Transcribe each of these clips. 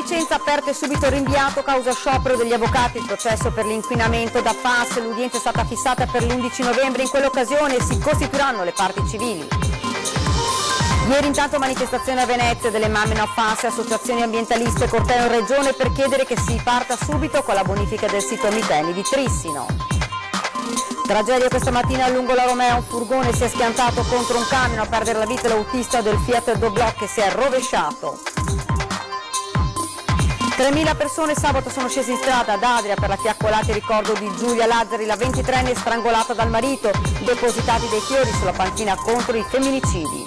Vicenza aperto e subito rinviato causa sciopero degli avvocati, il processo per l'inquinamento da PFAS, l'udienza è stata fissata per l'11 novembre, in quell'occasione si costituiranno le parti civili. Ieri intanto manifestazione a Venezia delle mamme no PFAS, associazioni ambientaliste, corteo in regione per chiedere che si parta subito con la bonifica del sito Miteni di Trissino. Tragedia questa mattina lungo la Romea, un furgone si è schiantato contro un camion, a perdere la vita l'autista del Fiat Dobloc che si è rovesciato. 3.000 persone sabato sono scese in strada ad Adria per la fiaccolata in ricordo di Giulia Lazzari, la 23enne strangolata dal marito, depositati dei fiori sulla panchina contro i femminicidi.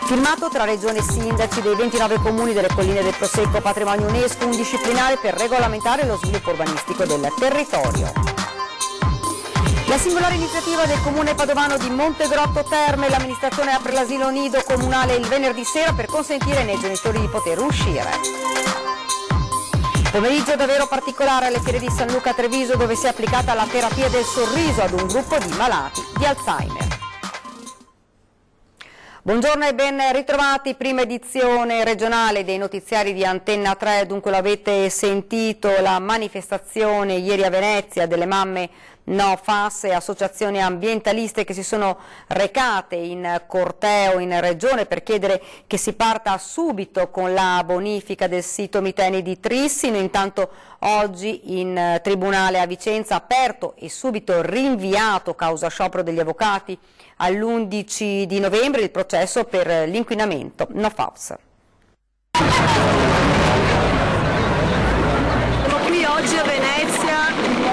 Filmato tra regioni e sindaci dei 29 comuni delle colline del Prosecco, patrimonio UNESCO, un disciplinare per regolamentare lo sviluppo urbanistico del territorio. La singolare iniziativa del comune padovano di Montegrotto Terme, l'amministrazione apre l'asilo nido comunale il venerdì sera per consentire ai miei genitori di poter uscire. Pomeriggio davvero particolare alle fiere di San Luca a Treviso, dove si è applicata la terapia del sorriso ad un gruppo di malati di Alzheimer. Buongiorno e ben ritrovati, prima edizione regionale dei notiziari di Antenna 3, dunque l'avete sentito, la manifestazione ieri a Venezia delle mamme no PFAS e associazioni ambientaliste che si sono recate in corteo in regione per chiedere che si parta subito con la bonifica del sito Miteni di Trissino. Intanto oggi in tribunale a Vicenza aperto e subito rinviato causa sciopero degli avvocati all'11 di novembre il processo per l'inquinamento no PFAS. Siamo qui oggi a Venezia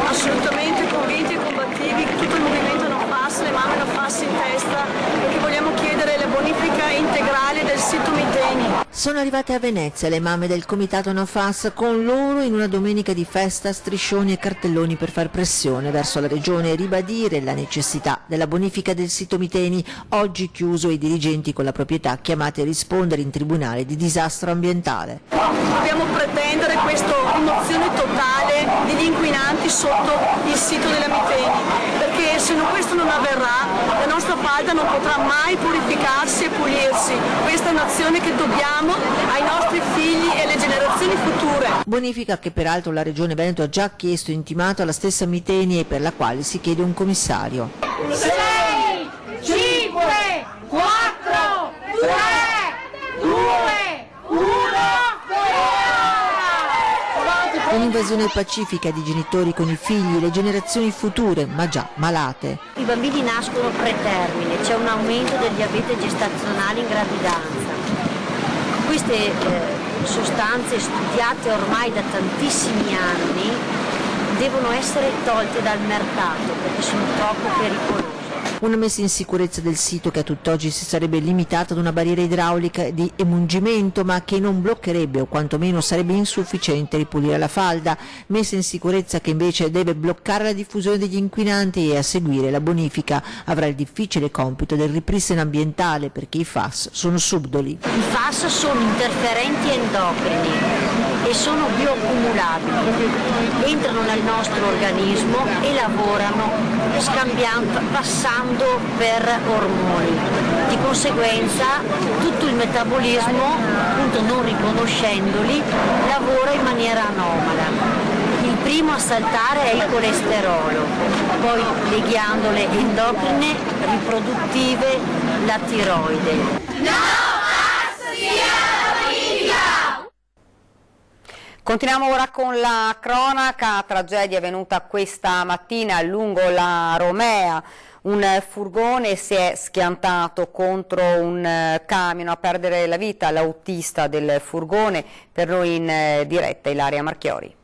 assolutamente convinti e combattivi, tutto il movimento no PFAS, le mamme no PFAS in testa, perché vogliamo chiedere la bonifica integrale del sito Miteni. Sono arrivate a Venezia le mamme del comitato no PFAS, con loro in una domenica di festa striscioni e cartelloni per far pressione verso la regione e ribadire la necessità della bonifica del sito Miteni, oggi chiuso, e i dirigenti con la proprietà chiamati a rispondere in tribunale di disastro ambientale. Dobbiamo pretendere questa rimozione totale degli inquinanti sotto il sito della Miteni, perché se questo non avverrà la nostra falda non potrà mai purificarsi e pulirsi. Questa è un'azione che dobbiamo ai nostri figli e alle generazioni future. Bonifica che peraltro la Regione Veneto ha già chiesto e intimato alla stessa Miteni e per la quale si chiede un commissario. 6, 5, 4, 3, 2, 1, Un'invasione pacifica di genitori con i figli, le generazioni future, ma già malate. I bambini nascono pretermine, c'è un aumento del diabete gestazionale in gravidanza. Queste sostanze studiate ormai da tantissimi anni devono essere tolte dal mercato perché sono troppo pericolose. Una messa in sicurezza del sito che a tutt'oggi si sarebbe limitata ad una barriera idraulica di emungimento, ma che non bloccherebbe o quantomeno sarebbe insufficiente a ripulire la falda, messa in sicurezza che invece deve bloccare la diffusione degli inquinanti e a seguire la bonifica avrà il difficile compito del ripristino ambientale perché i FAS sono subdoli. I FAS sono interferenti endocrini e sono bioaccumulabili, entrano nel nostro organismo e lavorano passando per ormoni. Di conseguenza tutto il metabolismo, appunto non riconoscendoli, lavora in maniera anomala. Il primo a saltare è il colesterolo, poi le ghiandole endocrine, riproduttive, la tiroide. Continuiamo ora con la cronaca, tragedia avvenuta questa mattina lungo la Romea. Un furgone si è schiantato contro un camion, a perdere la vita l'autista del furgone. Per noi in diretta Ilaria Marchiori.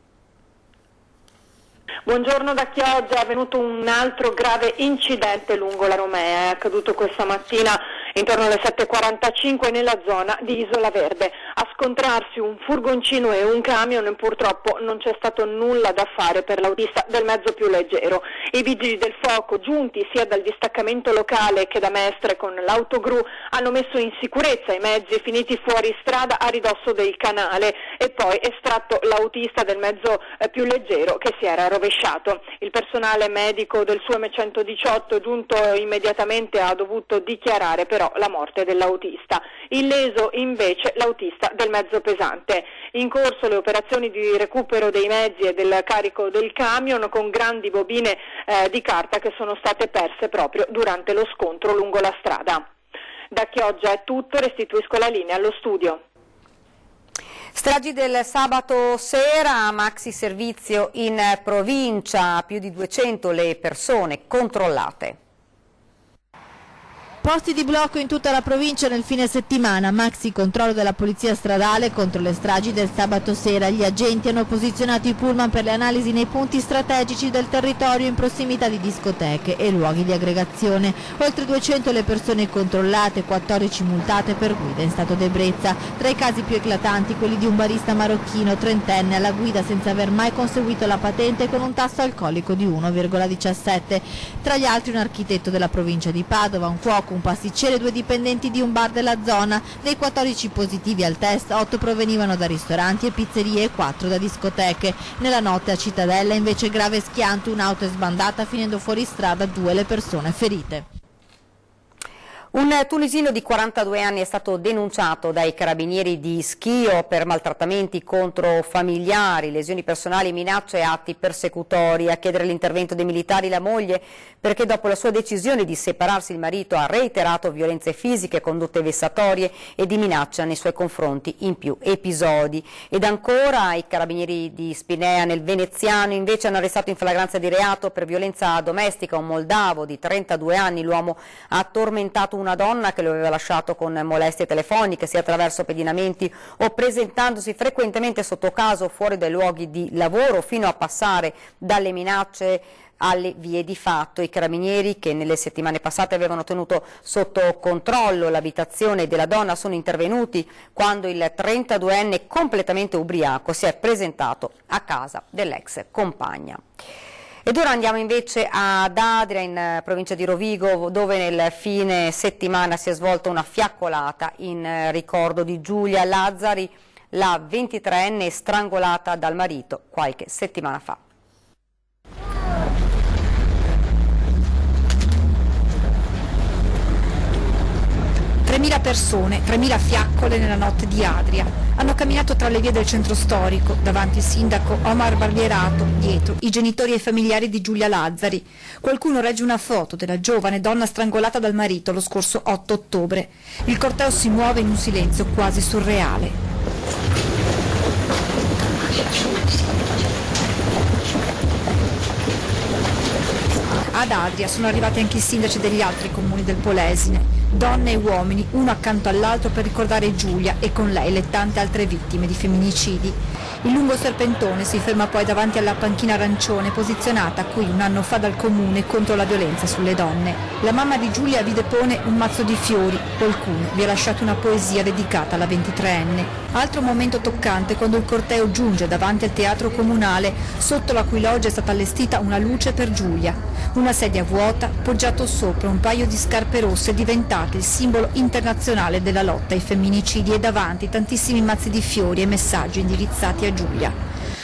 Buongiorno da Chioggia, è avvenuto un altro grave incidente lungo la Romea, è accaduto questa mattina intorno alle 7:45 nella zona di Isola Verde. A scontrarsi un furgoncino e un camion, purtroppo non c'è stato nulla da fare per l'autista del mezzo più leggero. I vigili del fuoco, giunti sia dal distaccamento locale che da Mestre con l'autogru, hanno messo in sicurezza i mezzi finiti fuori strada a ridosso del canale e poi estratto l'autista del mezzo più leggero che si era rovesciato. Il personale medico del SUEM 118 giunto immediatamente ha dovuto dichiarare però la morte dell'autista. Illeso invece l'autista pista del mezzo pesante. In corso le operazioni di recupero dei mezzi e del carico del camion con grandi bobine di carta che sono state perse proprio durante lo scontro lungo la strada. Da Chioggia è tutto, restituisco la linea allo studio. Stragi del sabato sera, maxi servizio in provincia, più di 200 le persone controllate. Posti di blocco in tutta la provincia nel fine settimana, maxi controllo della polizia stradale contro le stragi del sabato sera. Gli agenti hanno posizionato i pullman per le analisi nei punti strategici del territorio in prossimità di discoteche e luoghi di aggregazione. Oltre 200 le persone controllate, 14 multate per guida in stato d'ebbrezza. Tra i casi più eclatanti quelli di un barista marocchino trentenne alla guida senza aver mai conseguito la patente con un tasso alcolico di 1,17. Tra gli altri un architetto della provincia di Padova, un cuoco, un pasticcere e 2 dipendenti di un bar della zona. Dei 14 positivi al test, 8 provenivano da ristoranti e pizzerie e 4 da discoteche. Nella notte a Cittadella invece grave schianto, un'auto è sbandata finendo fuori strada, 2 le persone ferite. Un tunisino di 42 anni è stato denunciato dai carabinieri di Schio per maltrattamenti contro familiari, lesioni personali, minacce e atti persecutori. A chiedere l'intervento dei militari la moglie, perché dopo la sua decisione di separarsi il marito ha reiterato violenze fisiche, condotte vessatorie e di minaccia nei suoi confronti in più episodi. Ed ancora i carabinieri di Spinea nel Veneziano invece hanno arrestato in flagranza di reato per violenza domestica un moldavo di 32 anni. L'uomo ha tormentato una donna che lo aveva lasciato con molestie telefoniche, sia attraverso pedinamenti o presentandosi frequentemente sotto casa o fuori dai luoghi di lavoro, fino a passare dalle minacce alle vie di fatto. I carabinieri, che nelle settimane passate avevano tenuto sotto controllo l'abitazione della donna, sono intervenuti quando il 32enne completamente ubriaco si è presentato a casa dell'ex compagna. Ed ora andiamo invece ad Adria, in provincia di Rovigo, dove nel fine settimana si è svolta una fiaccolata in ricordo di Giulia Lazzari, la 23enne strangolata dal marito qualche settimana fa. 3.000 persone, 3.000 fiaccole nella notte di Adria. Hanno camminato tra le vie del centro storico, davanti il sindaco Omar Barbierato, dietro i genitori e i familiari di Giulia Lazzari. Qualcuno regge una foto della giovane donna strangolata dal marito lo scorso 8 ottobre. Il corteo si muove in un silenzio quasi surreale. Ad Adria sono arrivati anche i sindaci degli altri comuni del Polesine, donne e uomini, uno accanto all'altro per ricordare Giulia e con lei le tante altre vittime di femminicidi. Il lungo serpentone si ferma poi davanti alla panchina arancione posizionata qui un anno fa dal comune contro la violenza sulle donne. La mamma di Giulia vi depone un mazzo di fiori, qualcuno vi ha lasciato una poesia dedicata alla 23enne. Altro momento toccante quando il corteo giunge davanti al teatro comunale, sotto la cui loggia è stata allestita una luce per Giulia. Una sedia vuota, poggiato sopra un paio di scarpe rosse diventate il simbolo internazionale della lotta ai femminicidi e davanti tantissimi mazzi di fiori e messaggi indirizzati a Giulia.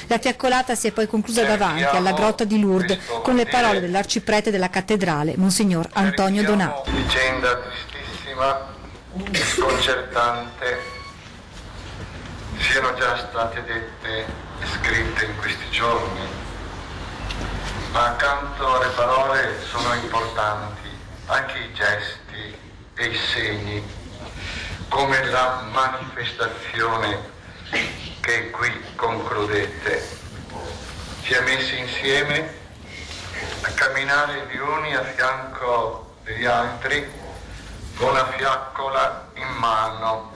La fiaccolata si è poi conclusa davanti alla grotta di Lourdes con le parole dell'arciprete della cattedrale, Monsignor Antonio Donato. Vicenda tristissima, sconcertante, siano già state dette e scritte in questi giorni, ma accanto alle parole sono importanti anche i gesti e i segni, come la manifestazione che qui concludete, ci ha messi insieme a camminare gli uni a fianco degli altri con la fiaccola in mano.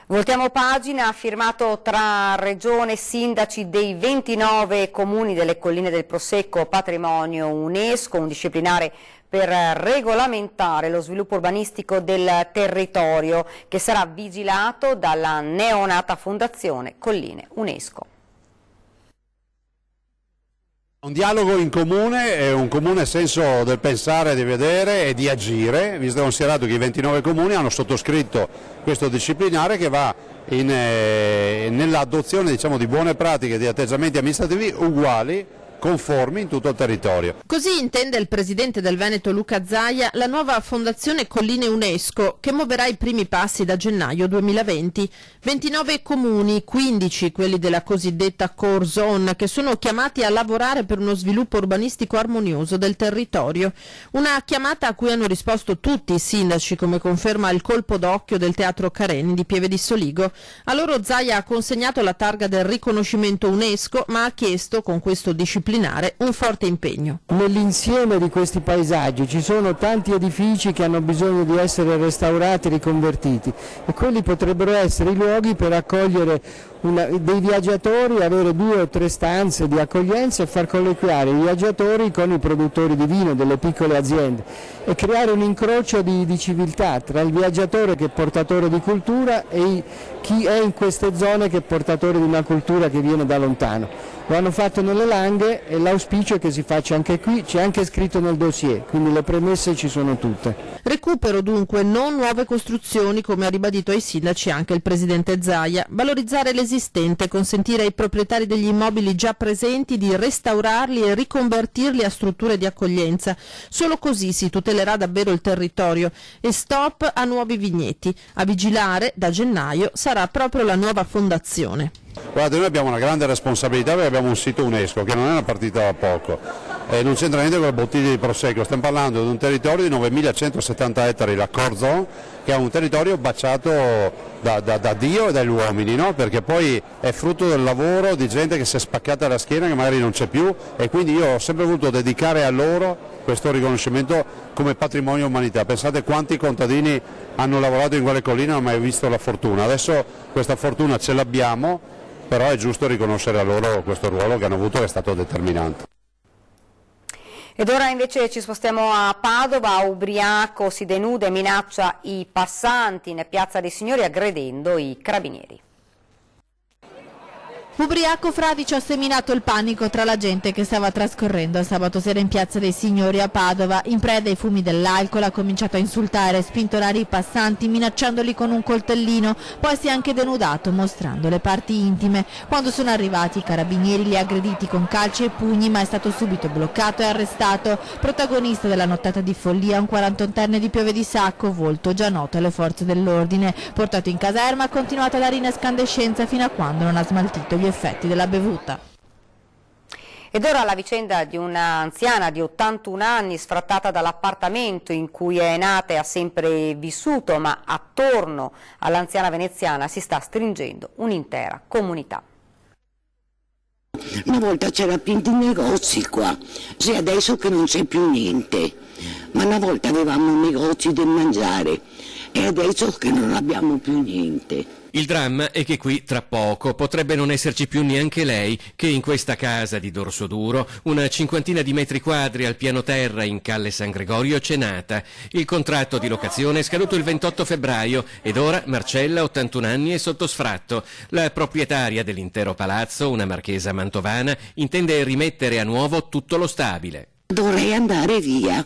Voltiamo pagina, ha firmato tra Regione e sindaci dei 29 comuni delle colline del Prosecco patrimonio UNESCO, un disciplinare per regolamentare lo sviluppo urbanistico del territorio che sarà vigilato dalla neonata Fondazione Colline UNESCO. Un dialogo in comune e un comune senso del pensare, di vedere e di agire, visto e considerato che i 29 comuni hanno sottoscritto questo disciplinare che va nell'adozione, diciamo, di buone pratiche, di atteggiamenti amministrativi uguali conformi in tutto il territorio. Così intende il presidente del Veneto Luca Zaia la nuova fondazione Colline UNESCO, che muoverà i primi passi da gennaio 2020. 29 comuni, 15 quelli della cosiddetta core zone, che sono chiamati a lavorare per uno sviluppo urbanistico armonioso del territorio. Una chiamata a cui hanno risposto tutti i sindaci, come conferma il colpo d'occhio del Teatro Careni di Pieve di Soligo. A loro Zaia ha consegnato la targa del riconoscimento UNESCO, ma ha chiesto con questo disciplinare un forte impegno. Nell'insieme di questi paesaggi ci sono tanti edifici che hanno bisogno di essere restaurati, riconvertiti, e quelli potrebbero essere i luoghi per accogliere dei viaggiatori, avere 2 o 3 stanze di accoglienza e far colloquiare i viaggiatori con i produttori di vino delle piccole aziende e creare un incrocio di civiltà tra il viaggiatore che è portatore di cultura e chi è in queste zone che è portatore di una cultura che viene da lontano. Lo hanno fatto nelle Langhe e l'auspicio è che si faccia anche qui, c'è anche scritto nel dossier, quindi le premesse ci sono tutte. Recupero dunque, non nuove costruzioni, come ha ribadito ai sindaci anche il presidente Zaia. Valorizzare l'esistente, consentire ai proprietari degli immobili già presenti di restaurarli e riconvertirli a strutture di accoglienza. Solo così si tutelerà davvero il territorio. E stop a nuovi vigneti. A vigilare da gennaio sarà proprio la nuova fondazione. Guarda, noi abbiamo una grande responsabilità perché abbiamo un sito UNESCO che non è una partita da poco, non c'entra niente con le bottiglie di prosecco, stiamo parlando di un territorio di 9.170 ettari, la core zone, che è un territorio baciato da Dio e dagli uomini, no? Perché poi è frutto del lavoro di gente che si è spaccata la schiena, che magari non c'è più, e quindi io ho sempre voluto dedicare a loro questo riconoscimento come patrimonio umanità. Pensate quanti contadini hanno lavorato in quelle colline e non hanno mai visto la fortuna, adesso questa fortuna ce l'abbiamo, però è giusto riconoscere a loro questo ruolo che hanno avuto, che è stato determinante. Ed ora invece ci spostiamo a Padova. Ubriaco si denuda e minaccia i passanti in Piazza dei Signori aggredendo i carabinieri. Ubriaco fradicio ha seminato il panico tra la gente che stava trascorrendo il sabato sera in Piazza dei Signori a Padova. In preda ai fumi dell'alcol ha cominciato a insultare e spintonare i passanti minacciandoli con un coltellino, poi si è anche denudato mostrando le parti intime. Quando sono arrivati i carabinieri li ha aggrediti con calci e pugni, ma è stato subito bloccato e arrestato. Protagonista della nottata di follia un 48enne di Pieve di Sacco, volto già noto alle forze dell'ordine. Portato in caserma ha continuato a dare in escandescenza fino a quando non ha smaltito gli effetti della bevuta. Ed ora la vicenda di un'anziana di 81 anni sfrattata dall'appartamento in cui è nata e ha sempre vissuto, ma attorno all'anziana veneziana si sta stringendo un'intera comunità. Una volta c'era più di negozi qua, sì, adesso che non c'è più niente, ma una volta avevamo negozi da mangiare e adesso che non abbiamo più niente. Il dramma è che qui tra poco potrebbe non esserci più neanche lei, che in questa casa di Dorsoduro, una 50 di metri quadri al piano terra in Calle San Gregorio, c'è nata. Il contratto di locazione è scaduto il 28 febbraio ed ora Marcella, 81 anni, è sotto sfratto. La proprietaria dell'intero palazzo, una marchesa mantovana, intende rimettere a nuovo tutto lo stabile. Dovrei andare via,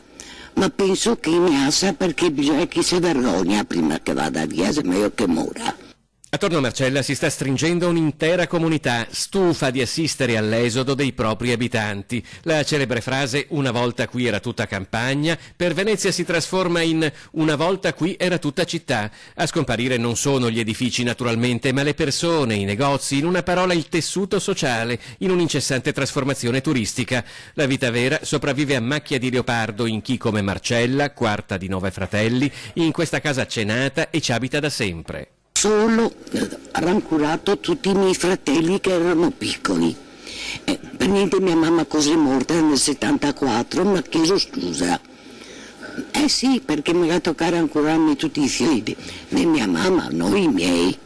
ma penso che mi assa perché bisogna che si vergogna prima che vada via, se meglio che mora. Attorno a Marcella si sta stringendo un'intera comunità, stufa di assistere all'esodo dei propri abitanti. La celebre frase "una volta qui era tutta campagna" per Venezia si trasforma in "una volta qui era tutta città". A scomparire non sono gli edifici naturalmente, ma le persone, i negozi, in una parola il tessuto sociale, in un'incessante trasformazione turistica. La vita vera sopravvive a macchia di leopardo in chi come Marcella, quarta di 9 fratelli, in questa casa c'è nata e ci abita da sempre. Solo rancurato tutti i miei fratelli che erano piccoli. Per niente mia mamma così è morta nel 74, mi ha chiesto scusa. Sì, perché mi va a toccare rancurarmi tutti i figli, né mia mamma, noi i miei.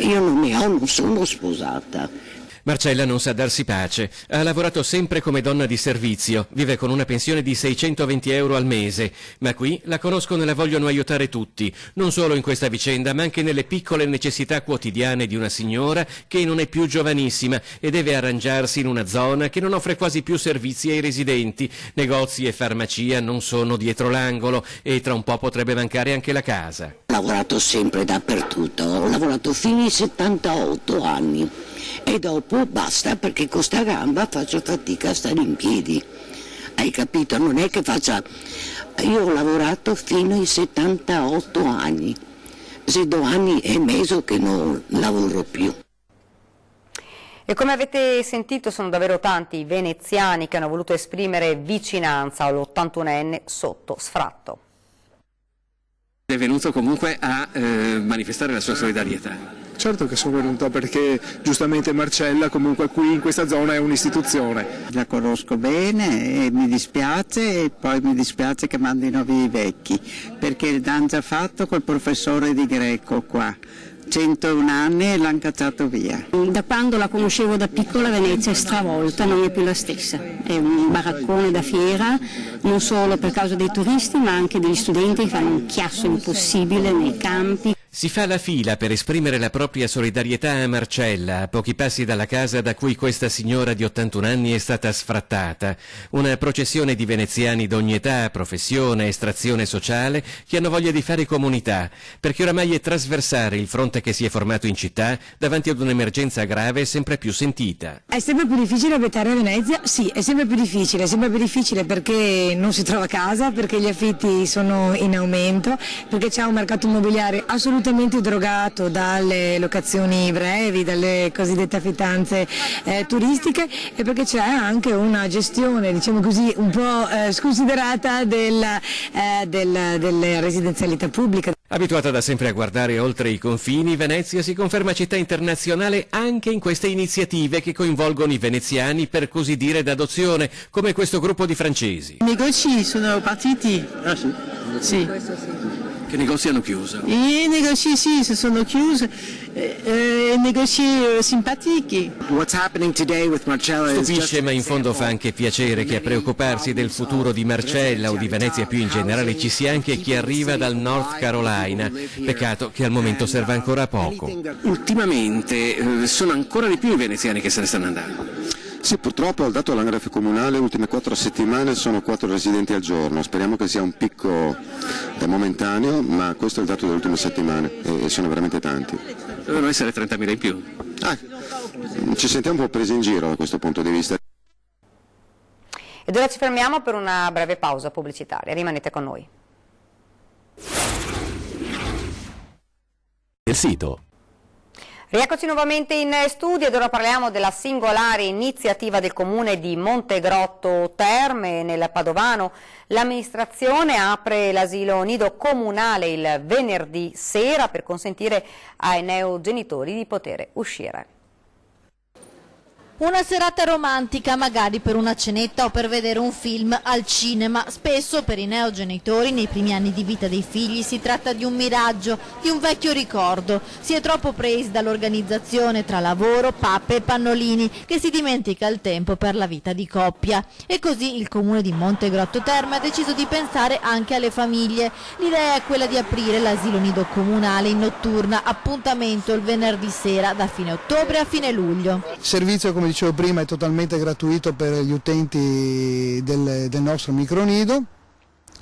Io non sono sposata. Marcella non sa darsi pace, ha lavorato sempre come donna di servizio, vive con una pensione di 620 euro al mese, ma qui la conoscono e la vogliono aiutare tutti, non solo in questa vicenda ma anche nelle piccole necessità quotidiane di una signora che non è più giovanissima e deve arrangiarsi in una zona che non offre quasi più servizi ai residenti, negozi e farmacia non sono dietro l'angolo e tra un po' potrebbe mancare anche la casa. lavorato sempre dappertutto, ho lavorato fino ai 78 anni e dopo basta, perché con sta gamba faccio fatica a stare in piedi. Hai capito? Non è che faccia... Io ho lavorato fino ai 78 anni, 2 anni e mezzo che non lavoro più. E come avete sentito sono davvero tanti i veneziani che hanno voluto esprimere vicinanza all'81enne sotto sfratto. È venuto comunque a manifestare la sua solidarietà. Certo che sono venuta perché giustamente Marcella comunque qui in questa zona è un'istituzione. La conosco bene e mi dispiace, e poi mi dispiace che mandino via i vecchi, perché l'hanno già fatto col professore di greco qua. 101 anni e l'hanno cacciato via. Da quando la conoscevo da piccola Venezia è stravolta, non è più la stessa. È un baraccone da fiera, non solo per causa dei turisti ma anche degli studenti che fanno un chiasso impossibile nei campi. Si fa la fila per esprimere la propria solidarietà a Marcella, a pochi passi dalla casa da cui questa signora di 81 anni è stata sfrattata. Una processione di veneziani d'ogni età, professione, estrazione sociale, che hanno voglia di fare comunità, perché oramai è trasversare il fronte che si è formato in città davanti ad un'emergenza grave sempre più sentita. È sempre più difficile abitare a Venezia? Sì, è sempre più difficile perché non si trova casa, perché gli affitti sono in aumento, perché c'è un mercato immobiliare assolutamente drogato dalle locazioni brevi, dalle cosiddette affittanze turistiche, e perché c'è anche una gestione, diciamo così, un po' sconsiderata della residenzialità pubblica. Abituata da sempre a guardare oltre i confini, Venezia si conferma città internazionale anche in queste iniziative che coinvolgono i veneziani per così dire d'adozione, come questo gruppo di francesi. I negozi sono partiti. Ah sì? Sì. Che negozi hanno chiuso? I negozi sì, sono chiusi, negozi simpatici. Stupisce, ma in fondo fa anche piacere che a preoccuparsi del futuro di Marcella o di Venezia più in generale ci sia anche chi arriva dal North Carolina. Peccato che al momento serva ancora poco. Ultimamente sono ancora di più i veneziani che se ne stanno andando. Sì, purtroppo al dato dell'anagrafe comunale le ultime 4 settimane sono 4 residenti al giorno, speriamo che sia un picco momentaneo, ma questo è il dato delle ultime settimane e sono veramente tanti. Devono essere 30.000 in più. Ci sentiamo un po' presi in giro da questo punto di vista. Ed ora ci fermiamo per una breve pausa pubblicitaria, rimanete con noi. Il sito. Rieccoci nuovamente in studio ed ora parliamo della singolare iniziativa del comune di Montegrotto Terme nel Padovano. L'amministrazione apre l'asilo nido comunale il venerdì sera per consentire ai neogenitori di poter uscire. Una serata romantica, magari per una cenetta o per vedere un film al cinema. Spesso per i neogenitori nei primi anni di vita dei figli si tratta di un miraggio, di un vecchio ricordo. Si è troppo presi dall'organizzazione tra lavoro, pappe e pannolini che si dimentica il tempo per la vita di coppia. E così il comune di Montegrotto Terme ha deciso di pensare anche alle famiglie. L'idea è quella di aprire l'asilo nido comunale in notturna, appuntamento il venerdì sera da fine ottobre a fine luglio. Servizio, come dicevo prima, è totalmente gratuito per gli utenti del nostro micronido,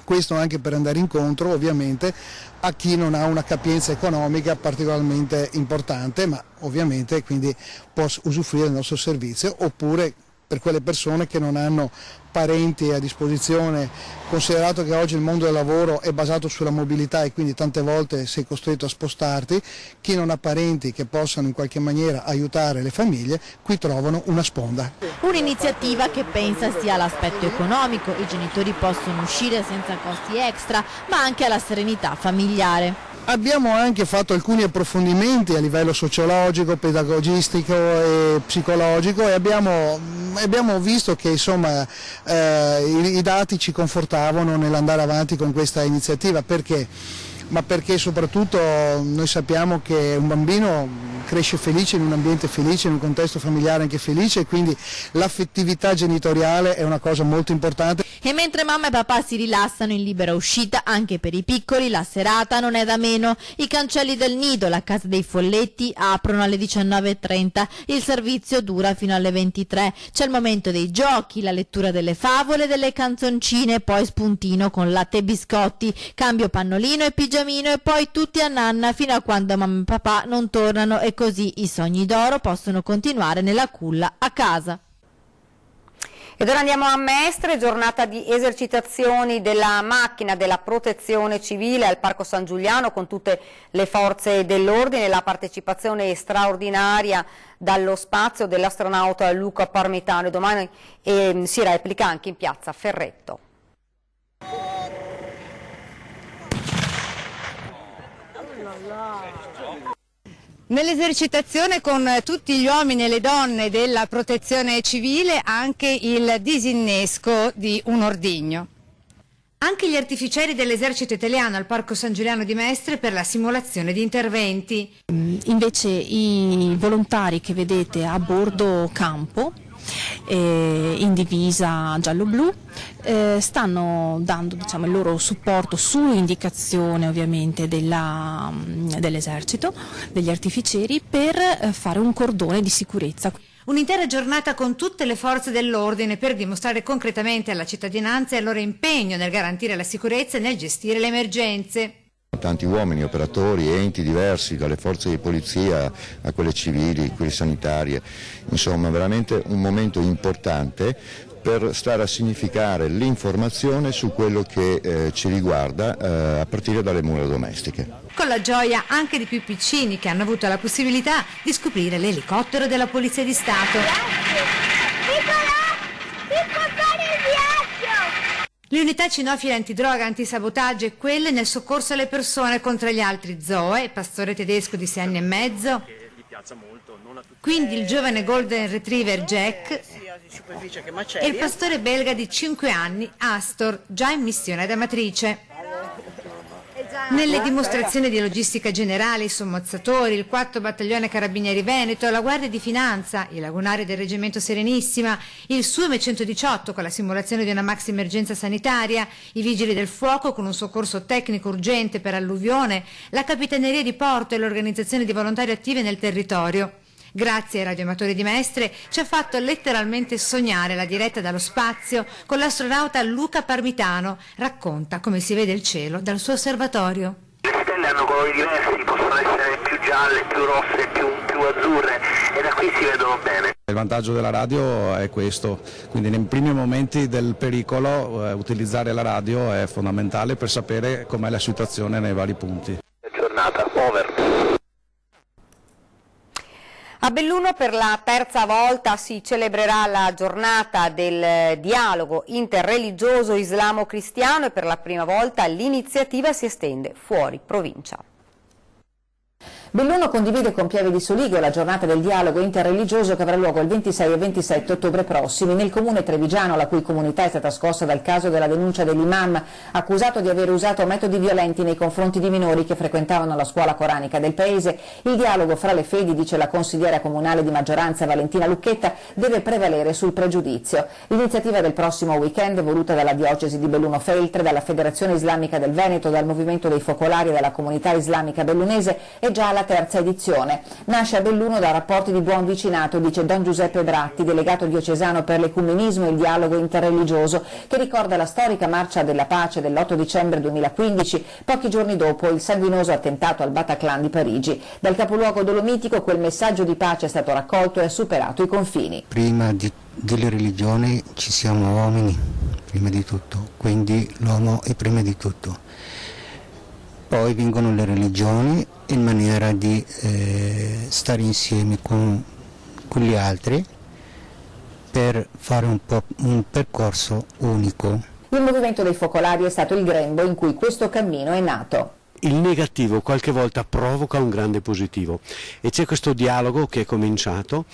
questo anche per andare incontro ovviamente a chi non ha una capienza economica particolarmente importante, ma ovviamente quindi può usufruire del nostro servizio, oppure per quelle persone che non hanno parenti a disposizione, considerato che oggi il mondo del lavoro è basato sulla mobilità e quindi tante volte sei costretto a spostarti, chi non ha parenti che possano in qualche maniera aiutare le famiglie, qui trovano una sponda. Un'iniziativa che pensa sia all'aspetto economico, i genitori possono uscire senza costi extra, ma anche alla serenità familiare. Abbiamo anche fatto alcuni approfondimenti a livello sociologico, pedagogistico e psicologico e abbiamo visto che insomma i dati ci confortavano nell'andare avanti con questa iniziativa. Perché? Ma perché soprattutto noi sappiamo che un bambino cresce felice in un ambiente felice, in un contesto familiare anche felice, e quindi l'affettività genitoriale è una cosa molto importante. E mentre mamma e papà si rilassano in libera uscita, anche per i piccoli la serata non è da meno. I cancelli del nido, la casa dei folletti, aprono alle 19:30. Il servizio dura fino alle 23. C'è il momento dei giochi, la lettura delle favole, delle canzoncine, poi spuntino con latte e biscotti, cambio pannolino e pigiamino e poi tutti a nanna fino a quando mamma e papà non tornano, e così i sogni d'oro possono continuare nella culla a casa. Ed ora andiamo a Mestre, giornata di esercitazioni della macchina della protezione civile al Parco San Giuliano con tutte le forze dell'ordine, la partecipazione straordinaria dallo spazio dell'astronauta Luca Parmitano, e domani si replica anche in piazza Ferretto. Nell'esercitazione con tutti gli uomini e le donne della protezione civile anche il disinnesco di un ordigno. Anche gli artificieri dell'esercito italiano al Parco San Giuliano di Mestre per la simulazione di interventi. Invece i volontari che vedete a bordo campo, in divisa giallo-blu, stanno dando il loro supporto su indicazione ovviamente dell'esercito, degli artificieri, per fare un cordone di sicurezza. Un'intera giornata con tutte le forze dell'ordine per dimostrare concretamente alla cittadinanza il loro impegno nel garantire la sicurezza e nel gestire le emergenze. Tanti uomini, operatori, enti diversi, dalle forze di polizia a quelle civili, quelle sanitarie, insomma veramente un momento importante per stare a significare l'informazione su quello che ci riguarda a partire dalle mura domestiche. Con la gioia anche di più piccini che hanno avuto la possibilità di scoprire l'elicottero della Polizia di Stato. Le unità cinofile antidroga, antisabotaggio e quelle nel soccorso alle persone contro gli altri Zoe, pastore tedesco di 6 anni e mezzo, quindi il giovane Golden Retriever Jack e il pastore belga di 5 anni Astor, già in missione ad Amatrice. Nelle dimostrazioni di logistica generale, i sommozzatori, il 4 Battaglione Carabinieri Veneto, la Guardia di Finanza, i lagunari del Reggimento Serenissima, il SUEM 118 con la simulazione di una maxi emergenza sanitaria, i Vigili del Fuoco con un soccorso tecnico urgente per alluvione, la Capitaneria di Porto e l'organizzazione di volontari attivi nel territorio. Grazie ai radioamatori di Mestre ci ha fatto letteralmente sognare la diretta dallo spazio con l'astronauta Luca Parmitano. Racconta come si vede il cielo dal suo osservatorio. Le stelle hanno colori diversi, possono essere più gialle, più rosse, più azzurre, e da qui si vedono bene. Il vantaggio della radio è questo, quindi nei primi momenti del pericolo utilizzare la radio è fondamentale per sapere com'è la situazione nei vari punti. Giornata, over. A Belluno per la terza volta si celebrerà la giornata del dialogo interreligioso islamo-cristiano e per la prima volta l'iniziativa si estende fuori provincia. Belluno condivide con Pieve di Soligo la giornata del dialogo interreligioso che avrà luogo il 26 e 27 ottobre prossimi nel comune trevigiano, la cui comunità è stata scossa dal caso della denuncia dell'imam accusato di aver usato metodi violenti nei confronti di minori che frequentavano la scuola coranica del paese. Il dialogo fra le fedi, dice la consigliera comunale di maggioranza Valentina Lucchetta, deve prevalere sul pregiudizio. L'iniziativa del prossimo weekend, voluta dalla diocesi di Belluno-Feltre, dalla Federazione Islamica del Veneto, dal Movimento dei Focolari e dalla comunità islamica bellunese, è già alla terza edizione. Nasce a Belluno da rapporti di buon vicinato, dice Don Giuseppe Bratti, delegato diocesano per l'ecumenismo e il dialogo interreligioso, che ricorda la storica marcia della pace dell'8 dicembre 2015, pochi giorni dopo il sanguinoso attentato al Bataclan di Parigi. Dal capoluogo dolomitico quel messaggio di pace è stato raccolto e ha superato i confini. Prima delle religioni ci siamo uomini, prima di tutto, quindi l'uomo è prima di tutto. Poi vengono le religioni in maniera di stare insieme con gli altri per fare un percorso unico. Il movimento dei focolari è stato il grembo in cui questo cammino è nato. Il negativo qualche volta provoca un grande positivo e c'è questo dialogo che è cominciato.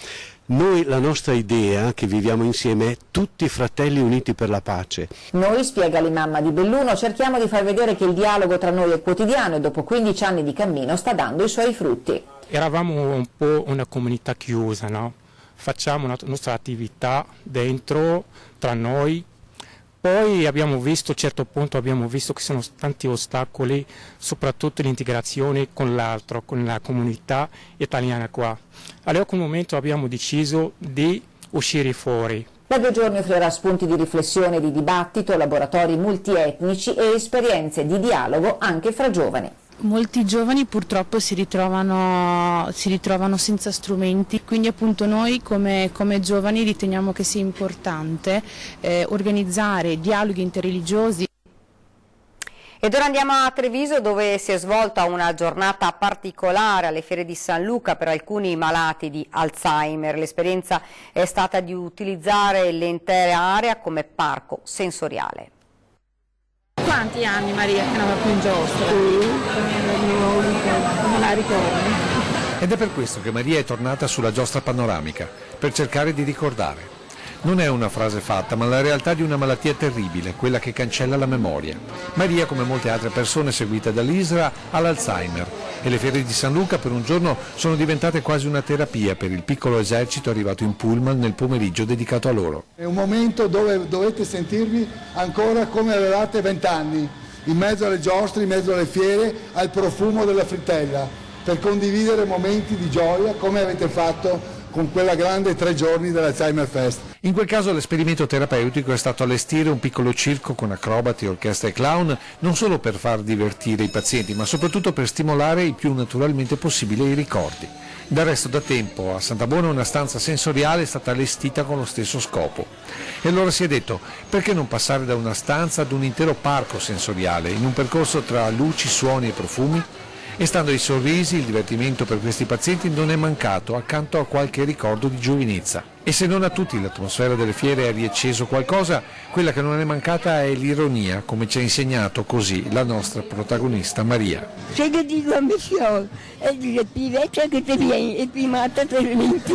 Noi, la nostra idea che viviamo insieme è tutti fratelli uniti per la pace. Noi, spiega l'imam di Belluno, cerchiamo di far vedere che il dialogo tra noi è quotidiano e dopo 15 anni di cammino sta dando i suoi frutti. Eravamo un po' una comunità chiusa, no? Facciamo la nostra attività dentro, tra noi, Poi abbiamo visto, a un certo punto abbiamo visto che sono tanti ostacoli, soprattutto l'integrazione con l'altro, con la comunità italiana qua. Allora a quel momento abbiamo deciso di uscire fuori. Da 2 giorni offrirà spunti di riflessione e di dibattito, laboratori multietnici e esperienze di dialogo anche fra giovani. Molti giovani purtroppo si ritrovano senza strumenti, quindi appunto noi come giovani riteniamo che sia importante organizzare dialoghi interreligiosi. Ed ora andiamo a Treviso, dove si è svolta una giornata particolare alle Fiere di San Luca per alcuni malati di Alzheimer. L'esperienza è stata di utilizzare l'intera area come parco sensoriale. Quanti anni Maria che non va più in giostra? Non la ricordo. Ed è per questo che Maria è tornata sulla giostra panoramica, per cercare di ricordare. Non è una frase fatta, ma la realtà di una malattia terribile, quella che cancella la memoria. Maria, come molte altre persone seguite dall'ISRA, ha l'Alzheimer e le Fiere di San Luca per un giorno sono diventate quasi una terapia per il piccolo esercito arrivato in pullman nel pomeriggio dedicato a loro. È un momento dove dovete sentirvi ancora come avevate 20 anni, in mezzo alle giostre, in mezzo alle fiere, al profumo della frittella, per condividere momenti di gioia come avete fatto con quella grande 3 giorni dell'Alzheimer Fest. In quel caso l'esperimento terapeutico è stato allestire un piccolo circo con acrobati, orchestra e clown, non solo per far divertire i pazienti, ma soprattutto per stimolare il più naturalmente possibile i ricordi. Del resto da tempo a Santa Buona una stanza sensoriale è stata allestita con lo stesso scopo. E allora si è detto, perché non passare da una stanza ad un intero parco sensoriale, in un percorso tra luci, suoni e profumi? E stando ai sorrisi, il divertimento per questi pazienti non è mancato accanto a qualche ricordo di giovinezza. E se non a tutti l'atmosfera delle fiere ha riacceso qualcosa, quella che non è mancata è l'ironia, come ci ha insegnato così la nostra protagonista Maria. Se che dico a Michel, è più vecchia che te vieni e più matta te ne metti.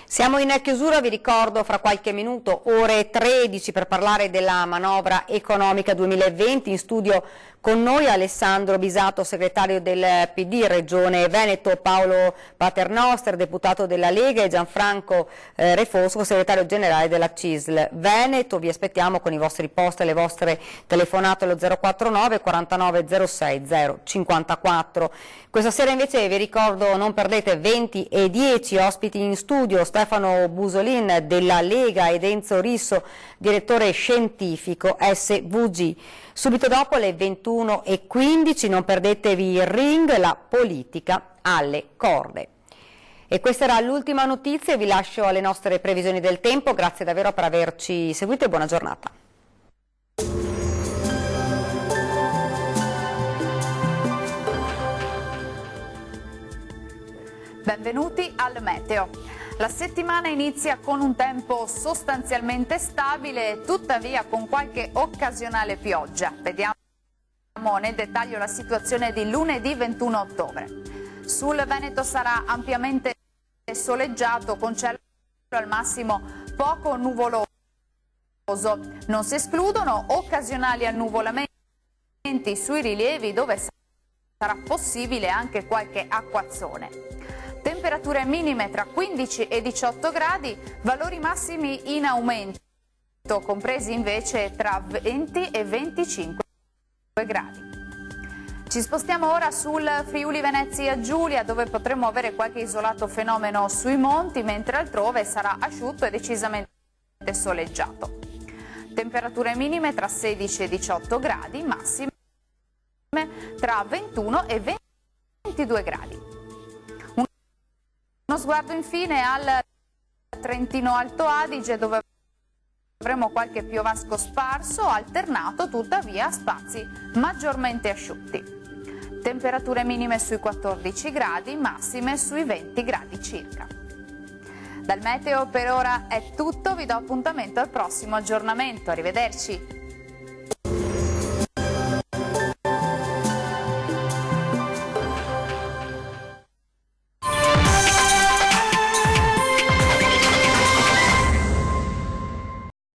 Siamo in chiusura, vi ricordo fra qualche minuto, ore 13, per parlare della manovra economica 2020. In studio con noi Alessandro Bisato, segretario del PD Regione Veneto, Paolo Paternoster, deputato della Lega, e Gianfranco Refosco, segretario generale della CISL Veneto. Vi aspettiamo con i vostri post e le vostre telefonate allo 049 49 06 054. Questa sera invece vi ricordo, non perdete 20 e 10 ospiti in studio: Stefano Busolin della Lega ed Enzo Risso, direttore scientifico SVG. Subito dopo le 21:15 non perdetevi il Ring, la politica alle corde. E questa era l'ultima notizia, vi lascio alle nostre previsioni del tempo. Grazie davvero per averci seguito e buona giornata. Benvenuti al Meteo. La settimana inizia con un tempo sostanzialmente stabile, tuttavia con qualche occasionale pioggia. Vediamo nel dettaglio la situazione di lunedì 21 ottobre. Sul Veneto sarà ampiamente soleggiato con cielo al massimo poco nuvoloso. Non si escludono occasionali annuvolamenti sui rilievi, dove sarà possibile anche qualche acquazzone. Temperature minime tra 15 e 18 gradi, valori massimi in aumento, compresi invece tra 20 e 25 gradi. Ci spostiamo ora sul Friuli Venezia Giulia, dove potremo avere qualche isolato fenomeno sui monti, mentre altrove sarà asciutto e decisamente soleggiato. Temperature minime tra 16 e 18 gradi, massime tra 21 e 22 gradi. Uno sguardo infine al Trentino Alto Adige, dove avremo qualche piovasco sparso, alternato tuttavia a spazi maggiormente asciutti. Temperature minime sui 14 gradi, massime sui 20 gradi circa. Dal meteo per ora è tutto, vi do appuntamento al prossimo aggiornamento, arrivederci.